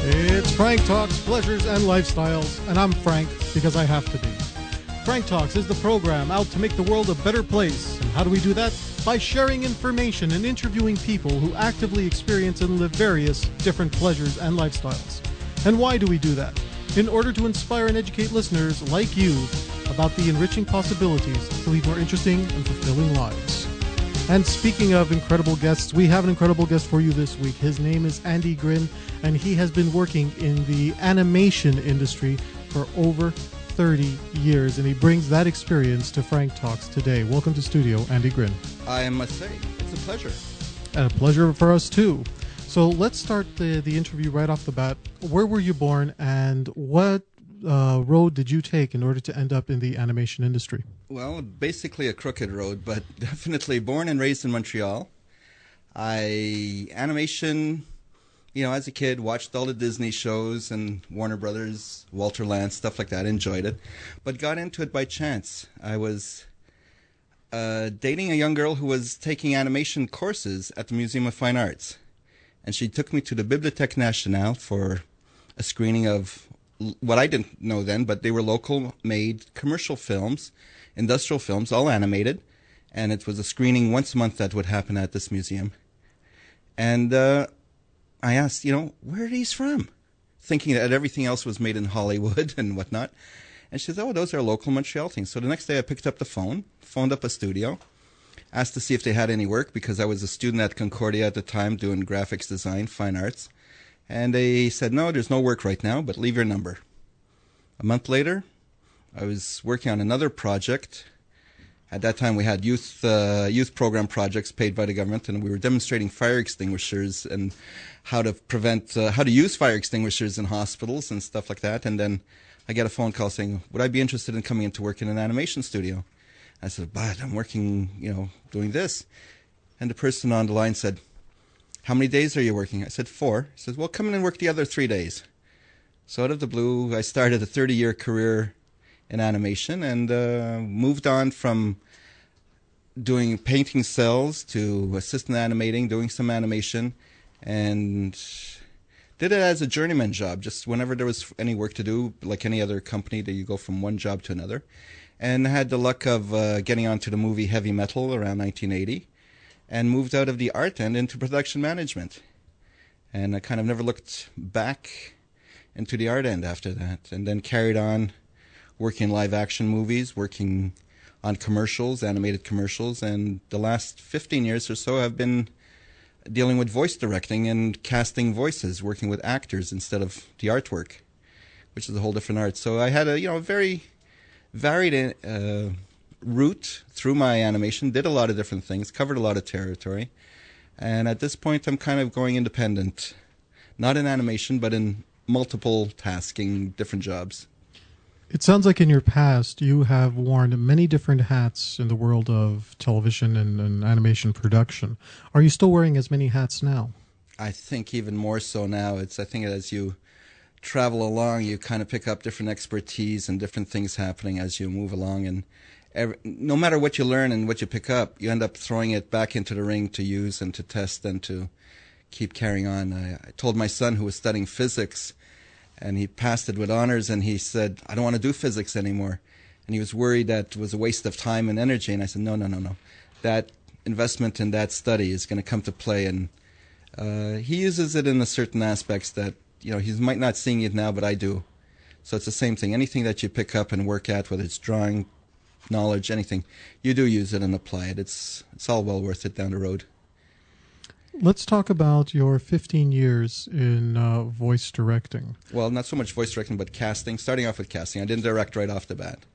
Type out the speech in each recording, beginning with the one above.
It's Frank Talks, Pleasures and Lifestyles, and I'm Frank because I have to be. Frank Talks is the program out to make the world a better place. And how do we do that? By sharing information and interviewing people who actively experience and live various different pleasures and lifestyles. And why do we do that? In order to inspire and educate listeners like you about the enriching possibilities to lead more interesting and fulfilling lives. And speaking of incredible guests, we have an incredible guest for you this week. His name is Andy Gryn, and he has been working in the animation industry for over 30 years, and he brings that experience to Frank Talks today. Welcome to studio, Andy Gryn. I must say, it's a pleasure. And a pleasure for us, too. So let's start the interview right off the bat. Where were you born, and what road did you take in order to end up in the animation industry? Well, basically a crooked road, but definitely born and raised in Montreal. Animation, as a kid, watched all the Disney shows and Warner Brothers, Walter Lantz, stuff like that, enjoyed it, but got into it by chance. I was dating a young girl who was taking animation courses at the Museum of Fine Arts, and she took me to the Bibliothèque Nationale for a screening of what I didn't know then, but they were local-made commercial films, industrial films, all animated, and it was a screening once a month that would happen at this museum. And I asked, where are these from? Thinking that everything else was made in Hollywood and whatnot. And she said, oh, those are local Montreal things. So the next day I picked up the phone, phoned up a studio, asked to see if they had any work, because I was a student at Concordia at the time doing graphics design, fine arts. And they said, no, there's no work right now, but leave your number. A month later, I was working on another project. At that time, we had youth program projects paid by the government, and we were demonstrating fire extinguishers and how to use fire extinguishers in hospitals and stuff like that. And then I get a phone call saying, would I be interested in coming in to work in an animation studio? I said, but I'm working, doing this. And the person on the line said, how many days are you working? I said, 4. He says, well, come in and work the other 3 days. So out of the blue, I started a 30-year career in animation and moved on from doing painting cells to assistant animating, doing some animation, and did it as a journeyman job, just whenever there was any work to do, like any other company, that you go from one job to another. And I had the luck of getting onto the movie Heavy Metal around 1980. And moved out of the art end into production management. And I kind of never looked back into the art end after that. And then carried on working live action movies, working on commercials, animated commercials. And the last 15 years or so I've been dealing with voice directing and casting voices, working with actors instead of the artwork, which is a whole different art. So I had a very varied route through my animation, did a lot of different things, covered a lot of territory, and at this point I'm kind of going independent, not in animation but in multiple tasking, different jobs. It sounds like in your past you have worn many different hats in the world of television and animation production. Are you still wearing as many hats now? I think even more so now. I think as you travel along, you kind of pick up different expertise and different things happening as you move along, and no matter what you learn and what you pick up, you end up throwing it back into the ring to use and to test and to keep carrying on. I told my son, who was studying physics, and he passed it with honors, and he said, I don't want to do physics anymore. And he was worried that it was a waste of time and energy. And I said, no. That investment in that study is going to come to play. And he uses it in a certain aspects that, he might not seeing it now, but I do. So it's the same thing. Anything that you pick up and work at, whether it's drawing, knowledge, anything, you do use it and apply it. It's all well worth it down the road. Let's talk about your 15 years in voice directing. Well, not so much voice directing, but casting. Starting off with casting. I didn't direct right off the bat.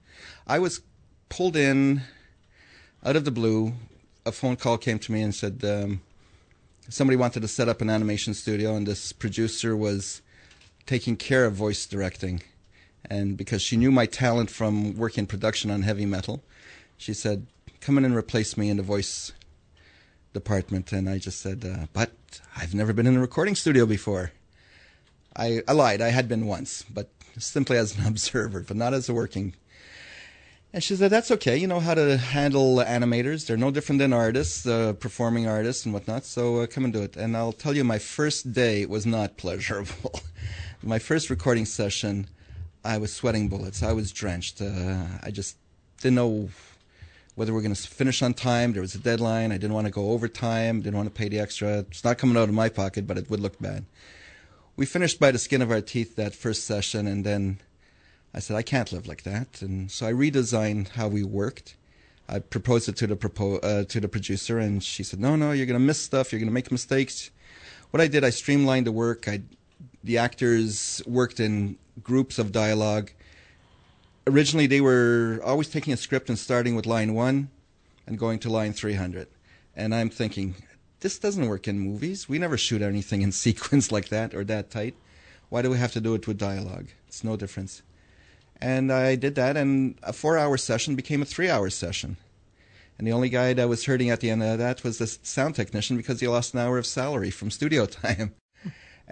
I was pulled in out of the blue. A phone call came to me and said somebody wanted to set up an animation studio, and this producer was taking care of voice directing. And because she knew my talent from working in production on Heavy Metal, she said, come in and replace me in the voice department. And I just said, but I've never been in a recording studio before. I lied. I had been once, but simply as an observer, but not as a working. And she said, that's okay. You know how to handle animators. They're no different than artists, performing artists and whatnot. So come and do it. And I'll tell you, my first day was not pleasurable. My first recording session, I was sweating bullets. I was drenched. I just didn't know whether we're going to finish on time. There was a deadline. I didn't want to go overtime. Didn't want to pay the extra. It's not coming out of my pocket, but it would look bad. We finished by the skin of our teeth that first session, and then I said, I can't live like that. And so I redesigned how we worked. I proposed it to the producer, and she said, no, you're going to miss stuff. You're going to make mistakes. What I did, I streamlined the work. The actors worked in groups of dialogue. Originally, they were always taking a script and starting with line 1 and going to line 300. And I'm thinking, this doesn't work in movies. We never shoot anything in sequence like that or that tight. Why do we have to do it with dialogue? It's no difference. And I did that, and a 4-hour session became a 3-hour session. And the only guy that was hurting at the end of that was the sound technician, because he lost an hour of salary from studio time.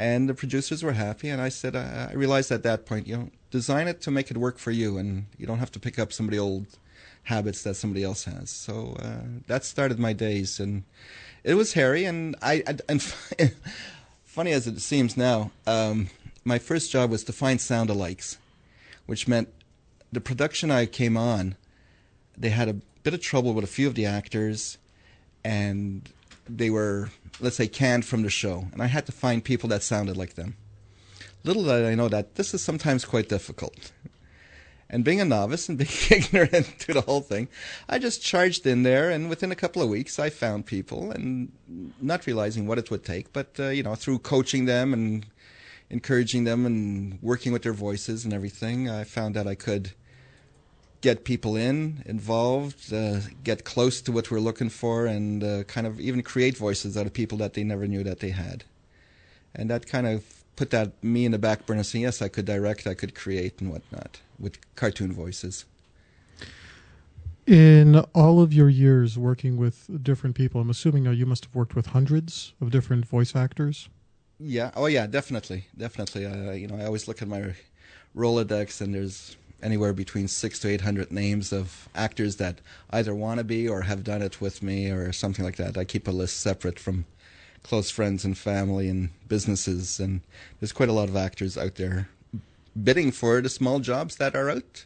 And the producers were happy, and I said, I realized at that point, design it to make it work for you, and you don't have to pick up somebody's old habits that somebody else has. So that started my days, and it was hairy, and funny as it seems now, my first job was to find sound-alikes, which meant the production I came on, they had a bit of trouble with a few of the actors, and they were, let's say, canned from the show, and I had to find people that sounded like them. Little did I know that this is sometimes quite difficult. And being a novice and being ignorant to the whole thing, I just charged in there, and within a couple of weeks I found people, and not realizing what it would take, but through coaching them and encouraging them and working with their voices and everything, I found that I could get people involved, get close to what we're looking for, and kind of even create voices out of people that they never knew that they had. And that kind of put me in the back burner, saying, yes, I could direct, I could create and whatnot with cartoon voices. In all of your years working with different people, I'm assuming now you must have worked with hundreds of different voice actors. Yeah. Oh, yeah. Definitely. I always look at my Rolodex, and there's anywhere between 600 to 800 names of actors that either want to be or have done it with me or something like that. I keep a list separate from close friends and family and businesses, and there's quite a lot of actors out there bidding for the small jobs that are out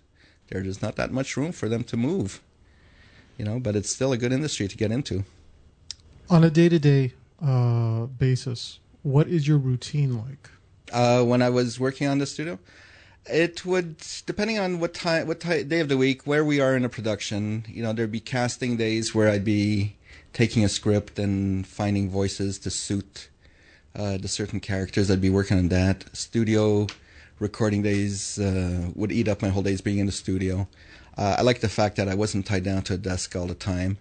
there. There's not that much room for them to move, but it's still a good industry to get into. On a day-to-day basis, what is your routine like? When I was working on the studio, it would, depending on what day of the week, where we are in a production, there'd be casting days where I'd be taking a script and finding voices to suit the certain characters. I'd be working on that. Studio recording days would eat up my whole days being in the studio. I like the fact that I wasn't tied down to a desk all the time.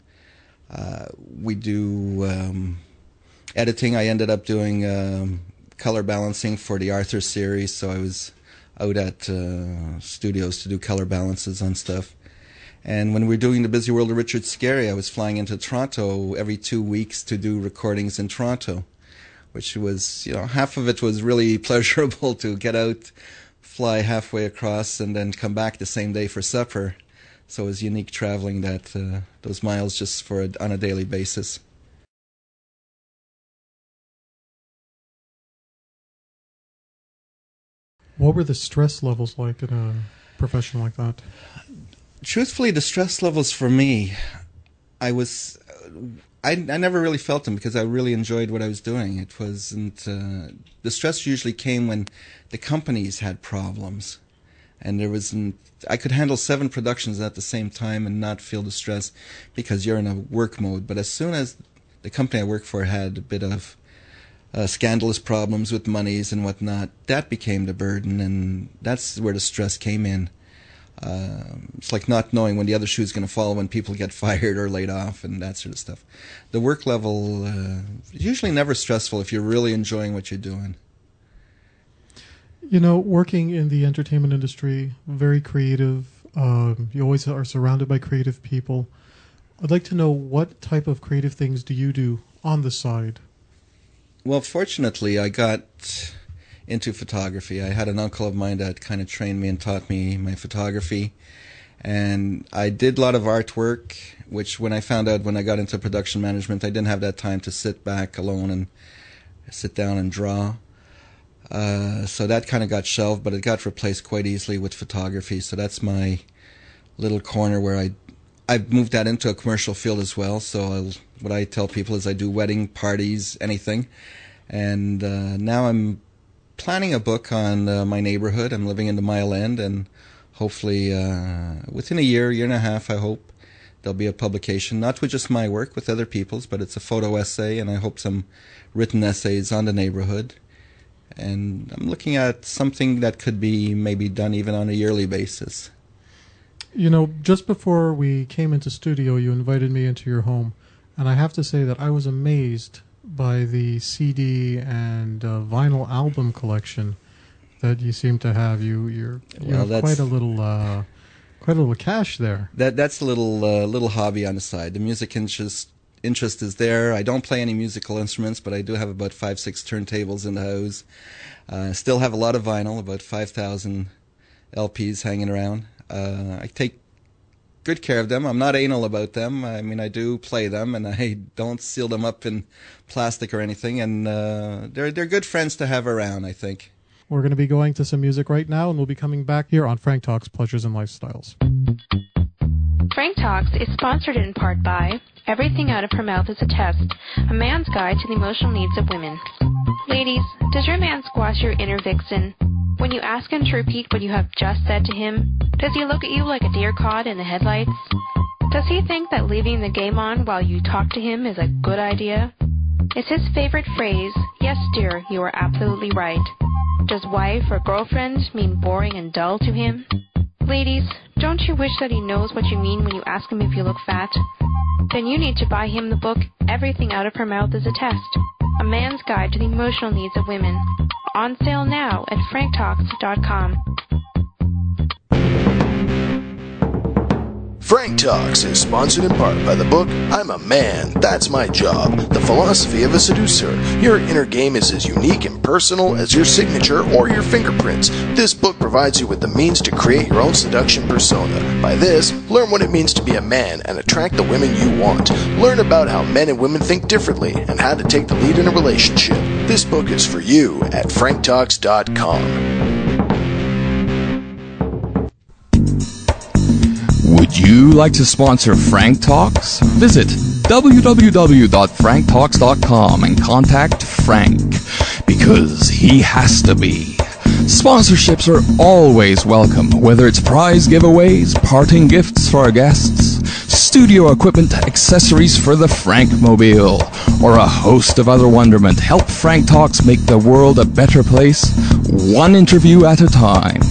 We do editing. I ended up doing color balancing for the Arthur series, so I was out at studios to do color balances on stuff. And when we were doing The Busy World of Richard Scarry, I was flying into Toronto every 2 weeks to do recordings in Toronto, which was, half of it was really pleasurable to get out, fly halfway across, and then come back the same day for supper. So it was unique traveling those miles just on a daily basis. What were the stress levels like in a profession like that? Truthfully, the stress levels for me, I never really felt them because I really enjoyed what I was doing. It wasn't, the stress usually came when the companies had problems, and I could handle 7 productions at the same time and not feel the stress because you're in a work mode. But as soon as the company I worked for had a bit of scandalous problems with monies and whatnot, that became the burden, and that's where the stress came in. It's like not knowing when the other shoe's going to fall, when people get fired or laid off and that sort of stuff. The work level is usually never stressful if you're really enjoying what you're doing. Working in the entertainment industry, very creative. You always are surrounded by creative people. I'd like to know, what type of creative things do you do on the side? Well, fortunately, I got into photography. I had an uncle of mine that kind of trained me and taught me my photography. And I did a lot of artwork, which when I found out when I got into production management, I didn't have that time to sit back alone and sit down and draw. So that kind of got shelved, but it got replaced quite easily with photography. So that's my little corner where I've moved that into a commercial field as well. So what I tell people is I do wedding, parties, anything. And now I'm planning a book on my neighborhood. I'm living in the Mile End, and hopefully within a year and a half, I hope, there'll be a publication, not with just my work, with other people's, but it's a photo essay, and I hope some written essays on the neighborhood. And I'm looking at something that could be maybe done even on a yearly basis. You know, just before we came into studio, you invited me into your home, and I have to say that I was amazed by the CD and vinyl album collection that you seem to have. You have quite a little cache there. That's a little hobby on the side. The music interest is there. I don't play any musical instruments, but I do have about 5-6 turntables in the house. Still have a lot of vinyl, about 5,000 LPs hanging around. I take good care of them. I'm not anal about them. I mean, I do play them, and I don't seal them up in plastic or anything. And they're good friends to have around, I think. We're going to be going to some music right now, and we'll be coming back here on Frank Talks Pleasures and Lifestyles. Frank Talks is sponsored in part by Everything Out of Her Mouth is a Test, a man's guide to the emotional needs of women. Ladies, does your man squash your inner vixen? When you ask him to repeat what you have just said to him, does he look at you like a deer caught in the headlights? Does he think that leaving the game on while you talk to him is a good idea? Is his favorite phrase, "Yes, dear, you are absolutely right"? Does wife or girlfriend mean boring and dull to him? Ladies, don't you wish that he knows what you mean when you ask him if you look fat? Then you need to buy him the book, Everything Out of Her Mouth is a Test, a man's guide to the emotional needs of women. On sale now at franktalks.com. Frank Talks is sponsored in part by the book, I'm a Man, That's My Job, The Philosophy of a Seducer. Your inner game is as unique and personal as your signature or your fingerprints. This book provides you with the means to create your own seduction persona. By this, learn what it means to be a man and attract the women you want. Learn about how men and women think differently and how to take the lead in a relationship. This book is for you at franktalks.com. Would you like to sponsor Frank Talks? Visit www.franktalks.com and contact Frank, because he has to be. Sponsorships are always welcome, whether it's prize giveaways, parting gifts for our guests, studio equipment, accessories for the Frankmobile, or a host of other wonderment. Help Frank Talks make the world a better place, one interview at a time.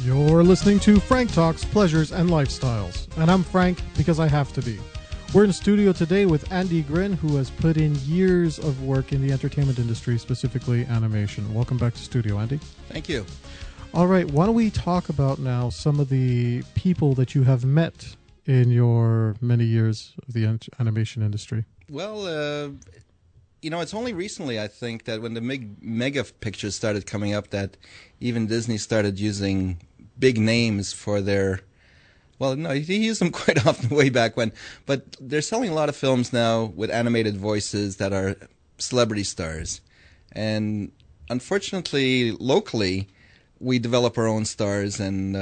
You're listening to Frank Talks Pleasures and Lifestyles, and I'm Frank because I have to be. We're in studio today with Andy Gryn, who has put in years of work in the entertainment industry, specifically animation. Welcome back to studio, Andy. Thank you. All right, why don't we talk about now some of the people that you have met in your many years of the animation industry? Well, it's only recently, I think, that when the mega pictures started coming up, that even Disney started using big names for their... Well, no, he used them quite often way back when. But they're selling a lot of films now with animated voices that are celebrity stars. And unfortunately, locally, we develop our own stars, and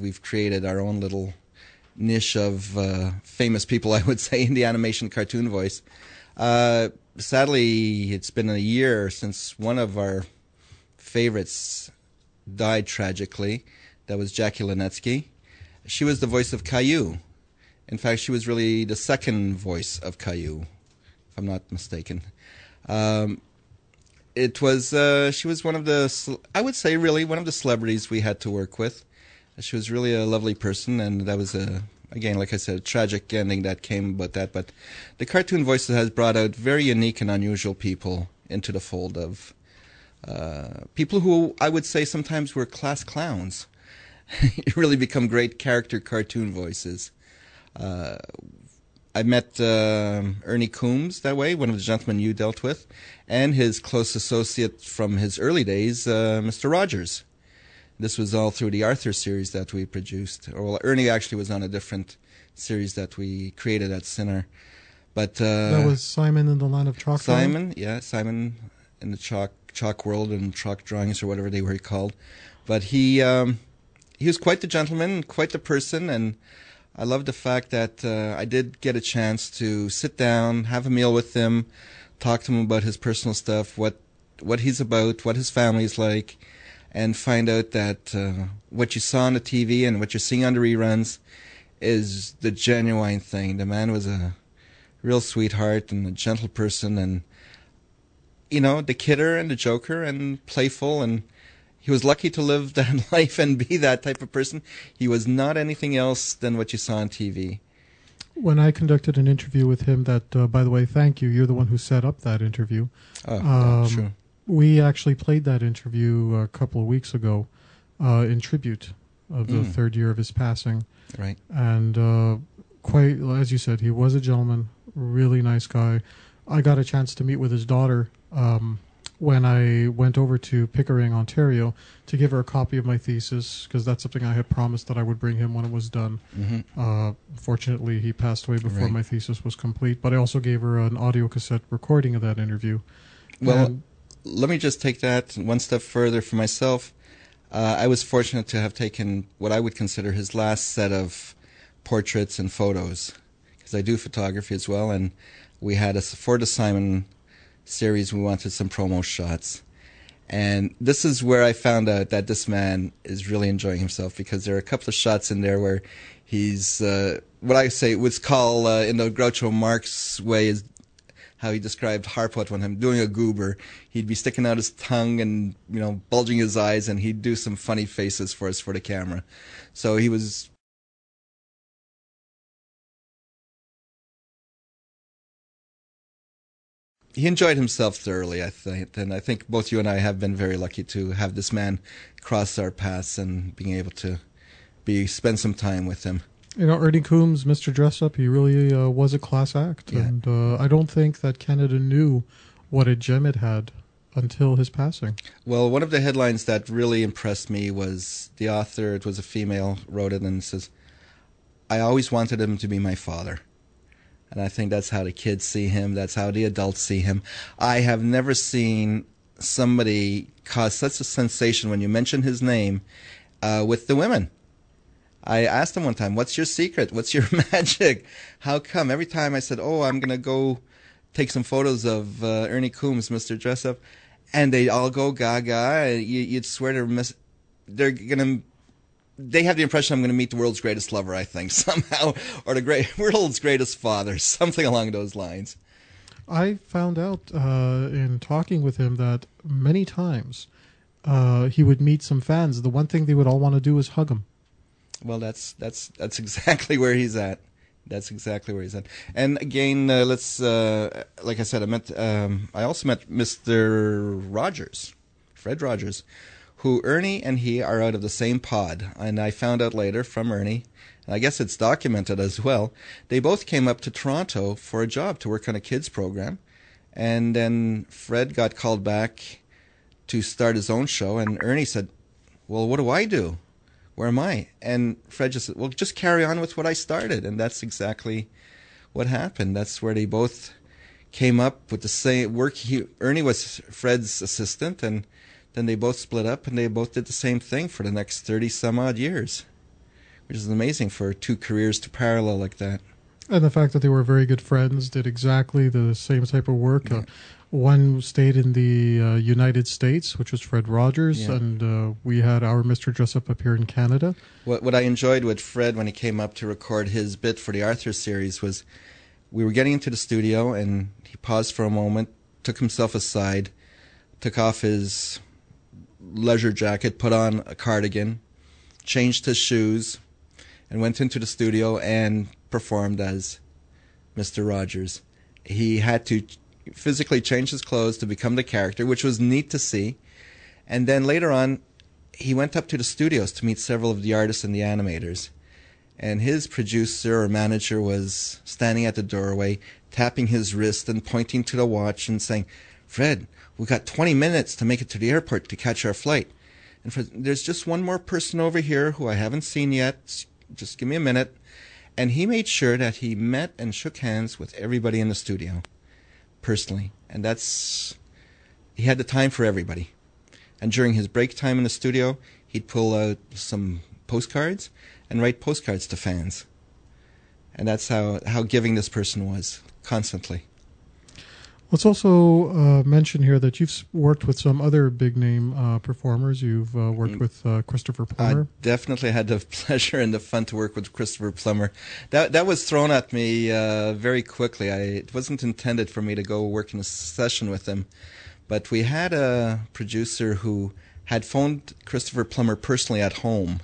we've created our own little niche of famous people, I would say, in the animation cartoon voice. Sadly, it's been a year since one of our favorites died tragically. That was Jackie Linetsky. She was the voice of Caillou. In fact, she was really the second voice of Caillou, if I'm not mistaken. She was one of the, I would say really, one of the celebrities we had to work with. She was really a lovely person, and that was again, like I said, a tragic ending that came about that. But the cartoon voices has brought out very unique and unusual people into the fold of people who I would say sometimes were class clowns. Really become great character cartoon voices. I met Ernie Coombs that way, one of the gentlemen you dealt with, and his close associate from his early days, Mr. Rogers. This was all through the Arthur series that we produced. Well, Ernie actually was on a different series that we created at Sinner. But that was Simon in the Land of Chalk. Simon in the chalk world and chalk drawings or whatever they were called. But he was quite the gentleman, quite the person, and I love the fact that I did get a chance to sit down, have a meal with him, talk to him about his personal stuff, what he's about, what his family's like, and find out that what you saw on the TV and what you're seeing on the reruns is the genuine thing. The man was a real sweetheart and a gentle person, and the kidder and the joker and playful, and he was lucky to live that life and be that type of person. He was not anything else than what you saw on TV. When I conducted an interview with him that, by the way, thank you. You're the one who set up that interview. Oh, sure. We actually played that interview a couple of weeks ago in tribute of the third year of his passing. Right. And quite, as you said, he was a gentleman, really nice guy. I got a chance to meet with his daughter when I went over to Pickering, Ontario, to give her a copy of my thesis, because that's something I had promised that I would bring him when it was done. Mm-hmm. Fortunately, he passed away before my thesis was complete, but I also gave her an audio cassette recording of that interview. Well, let me just take that one step further for myself. I was fortunate to have taken what I would consider his last set of portraits and photos, because I do photography as well, and we had for the Simon series, we wanted some promo shots. And this is where I found out that this man is really enjoying himself, because there are a couple of shots in there where he's, what I say, what's called, in the Groucho Marx way, is how he described Harpo when I'm doing a goober. He'd be sticking out his tongue and, bulging his eyes, and he'd do some funny faces for us for the camera. So he was... He enjoyed himself thoroughly, I think, and I think both you and I have been very lucky to have this man cross our paths and being able to spend some time with him. Ernie Coombs, Mr. Dressup, he really was a class act, Yeah. and I don't think that Canada knew what a gem it had until his passing. Well, one of the headlines that really impressed me was the author, it was a female, wrote it and says, "I always wanted him to be my father." And I think that's how the kids see him. That's how the adults see him. I have never seen somebody cause such a sensation when you mention his name with the women. I asked him one time, "What's your secret? What's your magic? How come?" Every time I said, "Oh, I'm going to go take some photos of Ernie Coombs, Mr. Dressup," and they all go gaga. You'd swear they're going to... They have the impression I'm going to meet the world's greatest lover, I think, somehow, or the world's greatest father, something along those lines. I found out in talking with him that many times he would meet some fans. The one thing they would all want to do is hug him. Well, that's exactly where he's at. That's exactly where he's at. And again, let's like I said, I also met Mr. Rogers, Fred Rogers, who Ernie and he are out of the same pod. And I found out later from Ernie, and I guess it's documented as well, they both came up to Toronto for a job to work on a kids program. And then Fred got called back to start his own show, and Ernie said, "Well, what do I do? Where am I?" And Fred just said, "Well, just carry on with what I started." And that's exactly what happened. That's where they both came up with the same work. Ernie was Fred's assistant, and then they both split up, and they both did the same thing for the next 30 some odd years, which is amazing for two careers to parallel like that. And the fact that they were very good friends, did exactly the same type of work. Yeah. One stayed in the United States, which was Fred Rogers, yeah. And we had our Mr. Dressup up here in Canada. What I enjoyed with Fred when he came up to record his bit for the Arthur series was we were getting into the studio, and he paused for a moment, took himself aside, took off his leisure jacket, put on a cardigan, changed his shoes, and went into the studio and performed as Mr. Rogers. He had to physically change his clothes to become the character, which was neat to see. And then later on, he went up to the studios to meet several of the artists and the animators. And his producer or manager was standing at the doorway, tapping his wrist and pointing to the watch and saying, "Fred, we've got 20 minutes to make it to the airport to catch our flight. And there's just one more person over here who I haven't seen yet. Just give me a minute." And he made sure that he met and shook hands with everybody in the studio, personally. And he had the time for everybody. And during his break time in the studio, he'd pull out some postcards and write postcards to fans. And that's how giving this person was, constantly. Let's also mention here that you've worked with some other big-name performers. You've worked with Christopher Plummer. I definitely had the pleasure and the fun to work with Christopher Plummer. That was thrown at me very quickly. It wasn't intended for me to go work in a session with him. But we had a producer who had phoned Christopher Plummer personally at home.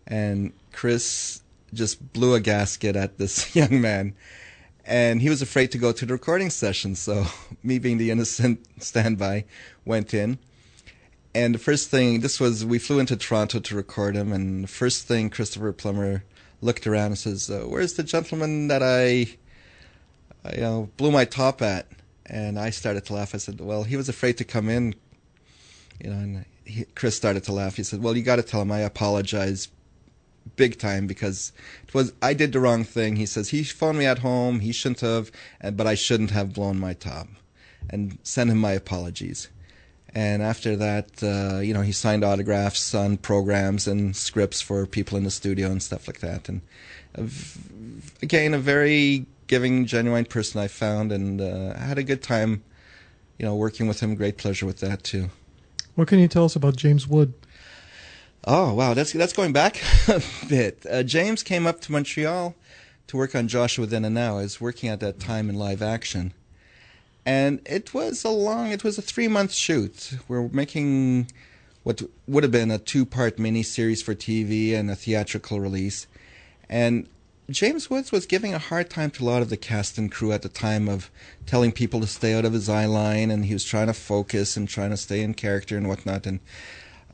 And Chris just blew a gasket at this young man. And he was afraid to go to the recording session, so me being the innocent standby went in. And the first thing, we flew into Toronto to record him, and the first thing Christopher Plummer looked around and says, "Where's the gentleman that I blew my top at?" And I started to laugh. I said, "Well, he was afraid to come in." And Chris started to laugh. He said, "Well, you got to tell him I apologize big time because I did the wrong thing." He says he phoned me at home. He shouldn't have, but I shouldn't have blown my top, and send him my apologies. And after that, he signed autographs on programs and scripts for people in the studio and stuff like that. And again, a very giving, genuine person I found, and I had a good time, working with him. Great pleasure with that too. What can you tell us about James Wood? Oh, wow, that's going back a bit. James came up to Montreal to work on Joshua Then and Now. I was working at that time in live action. And it was a 3-month shoot. We're making what would have been a 2-part mini-series for TV and a theatrical release. And James Woods was giving a hard time to a lot of the cast and crew at the time, of telling people to stay out of his eye line, and he was trying to focus and trying to stay in character and whatnot. And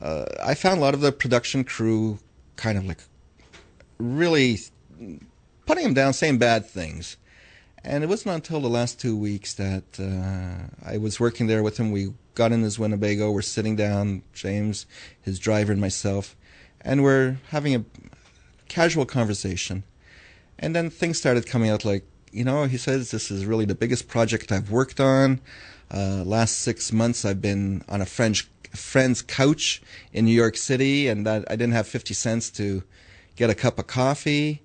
I found a lot of the production crew kind of like really putting him down, saying bad things. And it wasn't until the last 2 weeks that I was working there with him. We got in his Winnebago. We're sitting down, James, his driver, and myself, and we're having a casual conversation. And then things started coming out like, he says, "This is really the biggest project I've worked on. Last 6 months I've been on a friend's couch in New York City, and that I didn't have 50 cents to get a cup of coffee."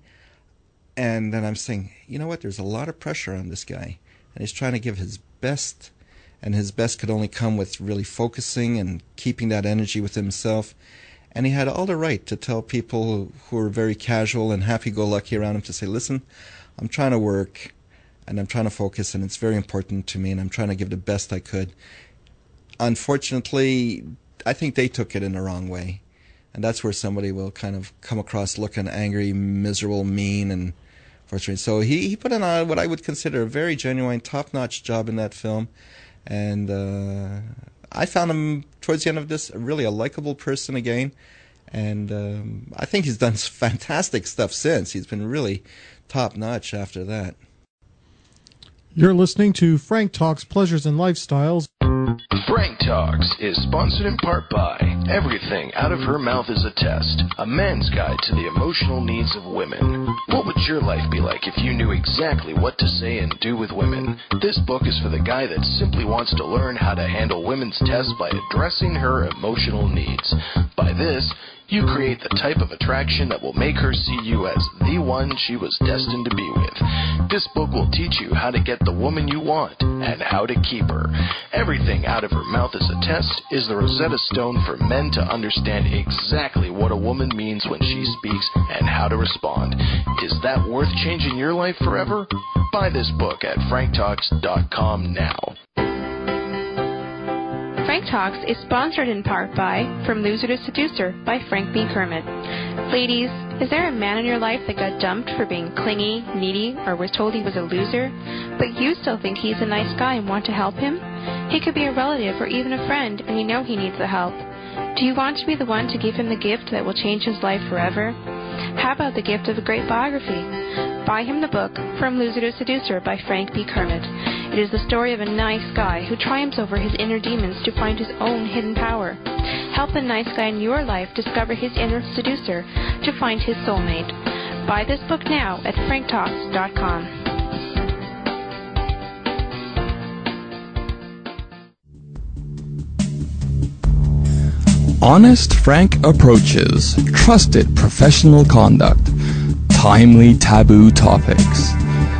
And then I'm saying, you know what, there's a lot of pressure on this guy, and he's trying to give his best, and his best could only come with really focusing and keeping that energy with himself. And he had all the right to tell people who were very casual and happy-go-lucky around him to say, "Listen, I'm trying to work, and I'm trying to focus, and it's very important to me, and I'm trying to give the best I could." Unfortunately, I think they took it in the wrong way. And that's where somebody will kind of come across looking angry, miserable, mean, and frustrated. So he put in what I would consider a very genuine, top-notch job in that film. And I found him, towards the end of this, really a likable person again. And I think he's done fantastic stuff since. He's been really top-notch after that. You're listening to Frank Talks Pleasures and Lifestyles. Frank Talks is sponsored in part by Everything Out of Her Mouth is a Test, a man's guide to the emotional needs of women. What would your life be like if you knew exactly what to say and do with women? This book is for the guy that simply wants to learn how to handle women's tests by addressing her emotional needs. By this, you create the type of attraction that will make her see you as the one she was destined to be with. This book will teach you how to get the woman you want and how to keep her. Everything Out of Her Mouth is a Test is the Rosetta Stone for men to understand exactly what a woman means when she speaks and how to respond. Is that worth changing your life forever? Buy this book at franktalks.com now. Frank Talks is sponsored in part by From Loser to Seducer by Frank B. Kermit. Ladies, is there a man in your life that got dumped for being clingy, needy, or was told he was a loser, but you still think he's a nice guy and want to help him? He could be a relative or even a friend, and you know he needs the help. Do you want to be the one to give him the gift that will change his life forever? How about the gift of a great biography? Buy him the book, From Loser to Seducer by Frank B. Kermit. It is the story of a nice guy who triumphs over his inner demons to find his own hidden power. Help the nice guy in your life discover his inner seducer to find his soulmate. Buy this book now at franktalks.com. Honest, frank approaches, trusted professional conduct, timely taboo topics,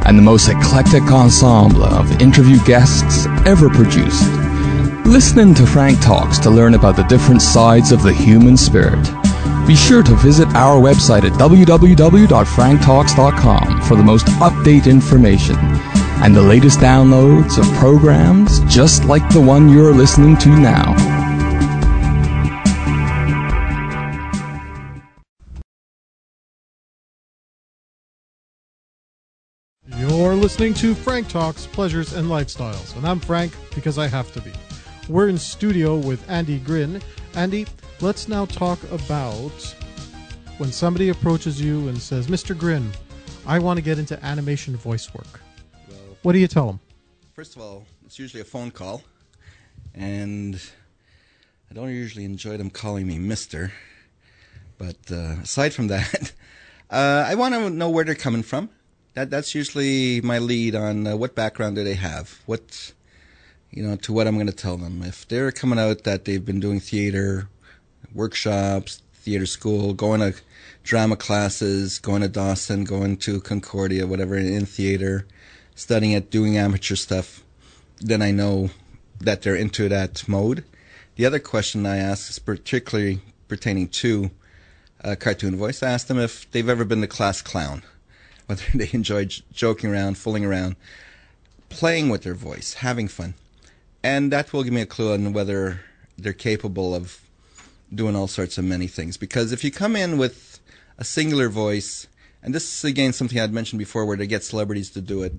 and the most eclectic ensemble of interview guests ever produced. Listen in to Frank Talks to learn about the different sides of the human spirit. Be sure to visit our website at www.franktalks.com for the most up-to-date information and the latest downloads of programs just like the one you're listening to now. You're listening to Frank Talks, Pleasures and Lifestyles, and I'm Frank because I have to be. We're in studio with Andy Gryn. Andy, let's now talk about when somebody approaches you and says, Mr. Gryn, I want to get into animation voice work. Well, what do you tell them? First of all, it's usually a phone call, and I don't usually enjoy them calling me Mr. But aside from that, I want to know where they're coming from. That's usually my lead on what background do they have, to what I'm going to tell them. If they're coming out that they've been doing theater workshops, theater school, going to drama classes, going to Dawson, going to Concordia, whatever, in theater, studying it, doing amateur stuff, then I know that they're into that mode. The other question I ask is particularly pertaining to cartoon voice. I ask them if they've ever been the class clown, whether they enjoy joking around, fooling around, playing with their voice, having fun. And that will give me a clue on whether they're capable of doing all sorts of many things. Because if you come in with a singular voice, and this is again something I'd mentioned before where they get celebrities to do it.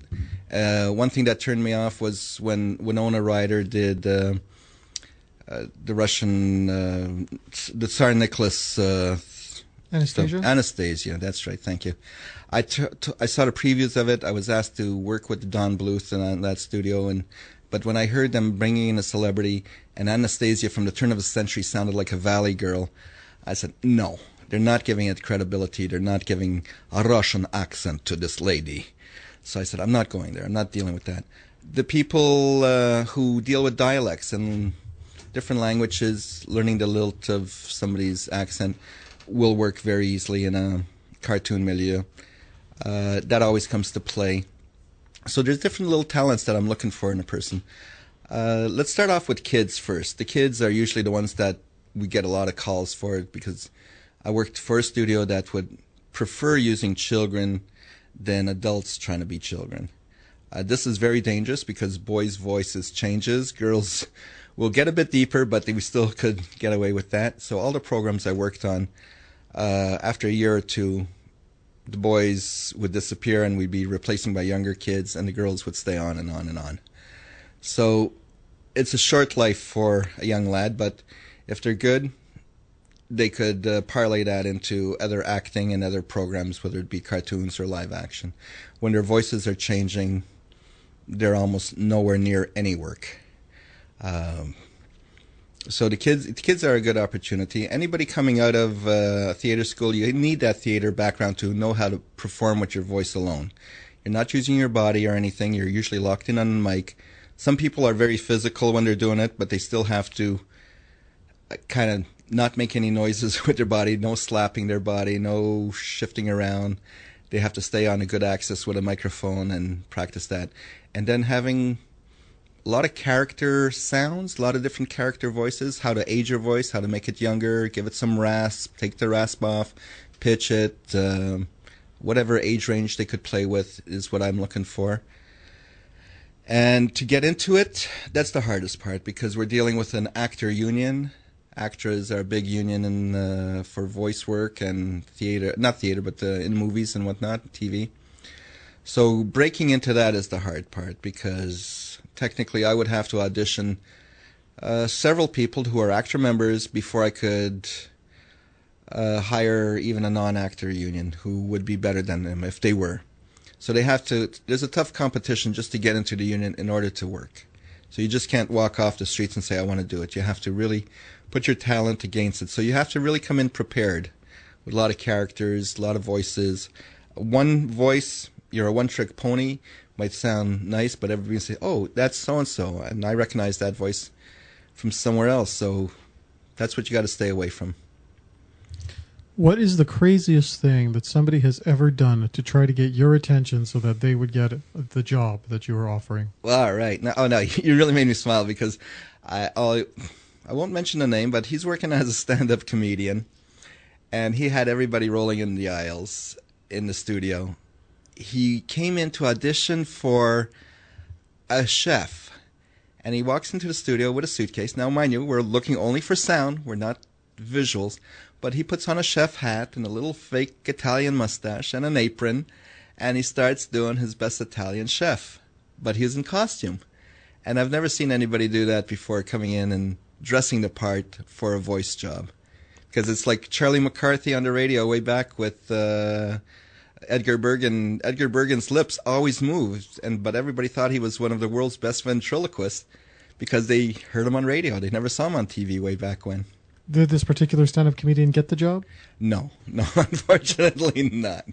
One thing that turned me off was when Winona Ryder did the Russian, the Tsar Nicholas... Anastasia? Anastasia, that's right, thank you. I saw the previews of it. I was asked to work with Don Bluth in that studio, but when I heard them bringing in a celebrity, and Anastasia from the turn of the century sounded like a valley girl, I said, no, they're not giving it credibility. They're not giving a Russian accent to this lady. So I said, I'm not going there. I'm not dealing with that. The people who deal with dialects and different languages, learning the lilt of somebody's accent, will work very easily in a cartoon milieu. That always comes to play. So there's different little talents that I'm looking for in a person. Let's start off with kids first. The kids are usually the ones that we get a lot of calls for because I worked for a studio that would prefer using children than adults trying to be children. This is very dangerous because boys' voices changes. Girls will get a bit deeper, but we still could get away with that. So all the programs I worked on, after a year or two, the boys would disappear and we'd be replacing by younger kids, and the girls would stay on and on and on. So it's a short life for a young lad, but if they're good, they could parlay that into other acting and other programs, whether it be cartoons or live action. When their voices are changing, they're almost nowhere near any work. So the kids are a good opportunity. Anybody coming out of theater school, you need that theater background to know how to perform with your voice alone. You're not using your body or anything. You're usually locked in on the mic. Some people are very physical when they're doing it, but they still have to kind of not make any noises with their body, no slapping their body, no shifting around. They have to stay on a good axis with a microphone and practice that. And then having a lot of character sounds, a lot of different character voices, how to age your voice, how to make it younger, give it some rasp, take the rasp off, pitch it, whatever age range they could play with is what I'm looking for. And to get into it, that's the hardest part because we're dealing with an actor union. Actors are a big union for voice work and theater, not theater, but in movies and whatnot, TV. So breaking into that is the hard part because technically I would have to audition several people who are actor members before I could hire even a non-actor union who would be better than them if they were. So they have to, there's a tough competition just to get into the union in order to work. So you just can't walk off the streets and say, I want to do it. You have to really put your talent against it. So you have to really come in prepared with a lot of characters, a lot of voices. one voice, you're a one-trick pony, might sound nice, but everybody say, "Oh, that's so-and-so," and I recognize that voice from somewhere else, so that's what you got to stay away from. What is the craziest thing that somebody has ever done to try to get your attention so that they would get the job that you were offering? Well, all right. Now, oh no, you really made me smile because I won't mention the name, but he's working as a stand-up comedian, and he had everybody rolling in the aisles in the studio. He came in to audition for a chef, and he walks into the studio with a suitcase. Now, mind you, we're looking only for sound. We're not visuals. But he puts on a chef hat and a little fake Italian mustache and an apron, and he starts doing his best Italian chef. But he's in costume. And I've never seen anybody do that before, coming in and dressing the part for a voice job. Because it's like Charlie McCarthy on the radio way back with Edgar Bergen. Edgar Bergen's lips always moved, but everybody thought he was one of the world's best ventriloquists because they heard him on radio. They never saw him on TV way back when. Did this particular stand-up comedian get the job? No, unfortunately not.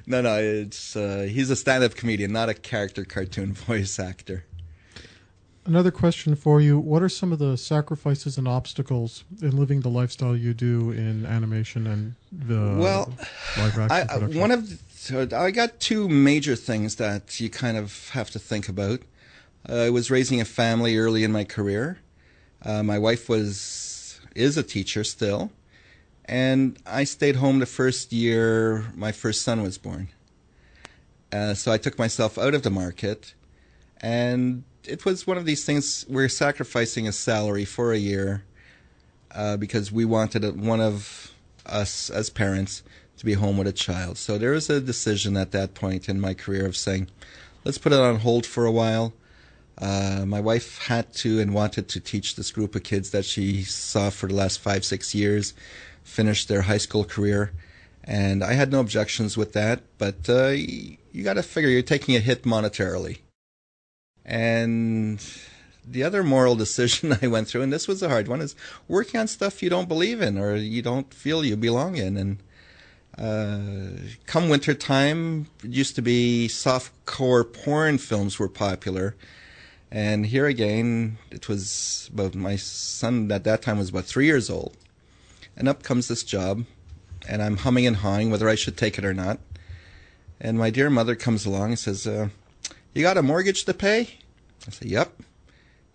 No, it's he's a stand-up comedian, not a character cartoon voice actor. Another question for you. What are some of the sacrifices and obstacles in living the lifestyle you do in animation and the live-action production? I got two major things that you kind of have to think about. I was raising a family early in my career. My wife is a teacher still, and I stayed home the first year my first son was born. So I took myself out of the market, and it was one of these things, we're sacrificing a salary for a year because we wanted one of us as parents to be home with a child. So there was a decision at that point in my career of saying, let's put it on hold for a while. My wife had to and wanted to teach this group of kids that she saw for the last 5-6 years finish their high school career, and I had no objections with that, but you got to figure you're taking a hit monetarily. And the other moral decision I went through, and this was a hard one, is working on stuff you don't believe in or you don't feel you belong in. And come winter time, it used to be softcore porn films were popular. And here again, it was about my son at that time was about 3 years old. And up comes this job, and I'm humming and hawing whether I should take it or not. And my dear mother comes along and says, you got a mortgage to pay? I say, yep.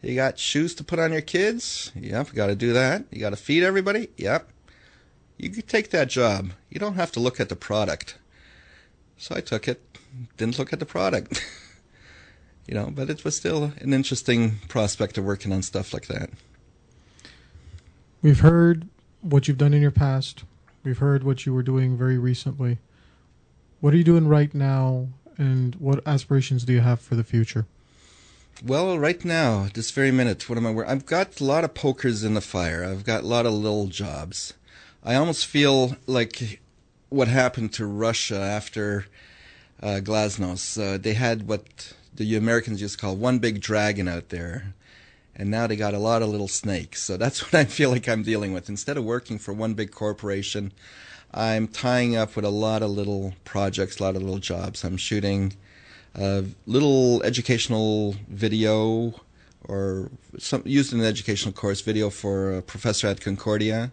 You got shoes to put on your kids? Yep, got to do that. You got to feed everybody? Yep. You could take that job. You don't have to look at the product. So I took it, didn't look at the product. But it was still an interesting prospect of working on stuff like that. We've heard what you've done in your past. We've heard what you were doing very recently. What are you doing right now, and what aspirations do you have for the future? Well, right now, this very minute, what am I working? I've got a lot of pokers in the fire. I've got a lot of little jobs. I almost feel like what happened to Russia after Glasnost. They had what the Americans used to call one big dragon out there, and now they got a lot of little snakes. So that's what I feel like I'm dealing with. Instead of working for one big corporation, I'm tying up with a lot of little projects, a lot of little jobs. I'm shooting a little educational video, or used in an educational course, video for a professor at Concordia.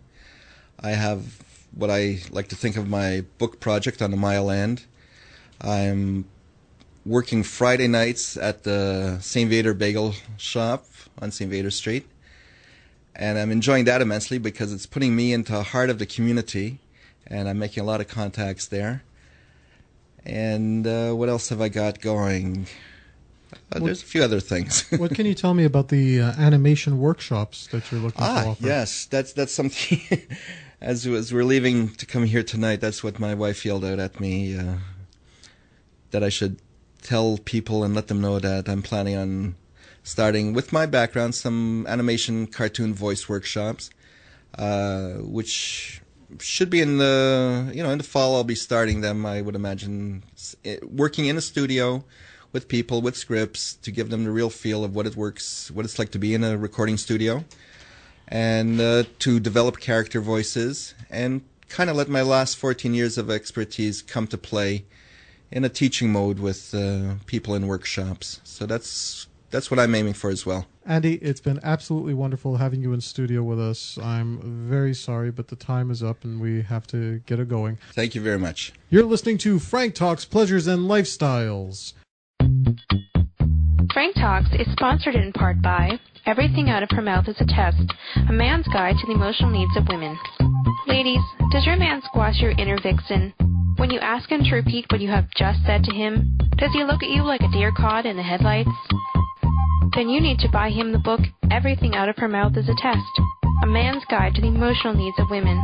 I have what I like to think of my book project on the Mile End. I'm working Friday nights at the St. Vader Bagel Shop on St. Vader Street. And I'm enjoying that immensely because it's putting me into the heart of the community, and I'm making a lot of contacts there. And what else have I got going? There's a few other things. What can you tell me about the animation workshops that you're looking to offer? Yes, that's something. As we're leaving to come here tonight, that's what my wife yelled out at me, that I should tell people and let them know that I'm planning on starting, with my background, some animation cartoon voice workshops, which should be in the fall. I'll be starting them, I would imagine, working in a studio with people with scripts to give them the real feel of what it's like to be in a recording studio, and to develop character voices and kind of let my last 14 years of expertise come to play in a teaching mode with people in workshops. So that's what I'm aiming for as well. Andy, it's been absolutely wonderful having you in studio with us. I'm very sorry, but the time is up and we have to get it going. Thank you very much. You're listening to Frank Talks Pleasures and Lifestyles. Frank Talks is sponsored in part by Everything Out of Her Mouth is a Test, a man's guide to the emotional needs of women. Ladies, does your man squash your inner vixen? When you ask him to repeat what you have just said to him, does he look at you like a deer caught in the headlights? Then you need to buy him the book Everything Out of Her Mouth is a Test, a man's guide to the emotional needs of women.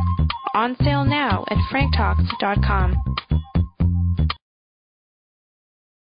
On sale now at franktalks.com.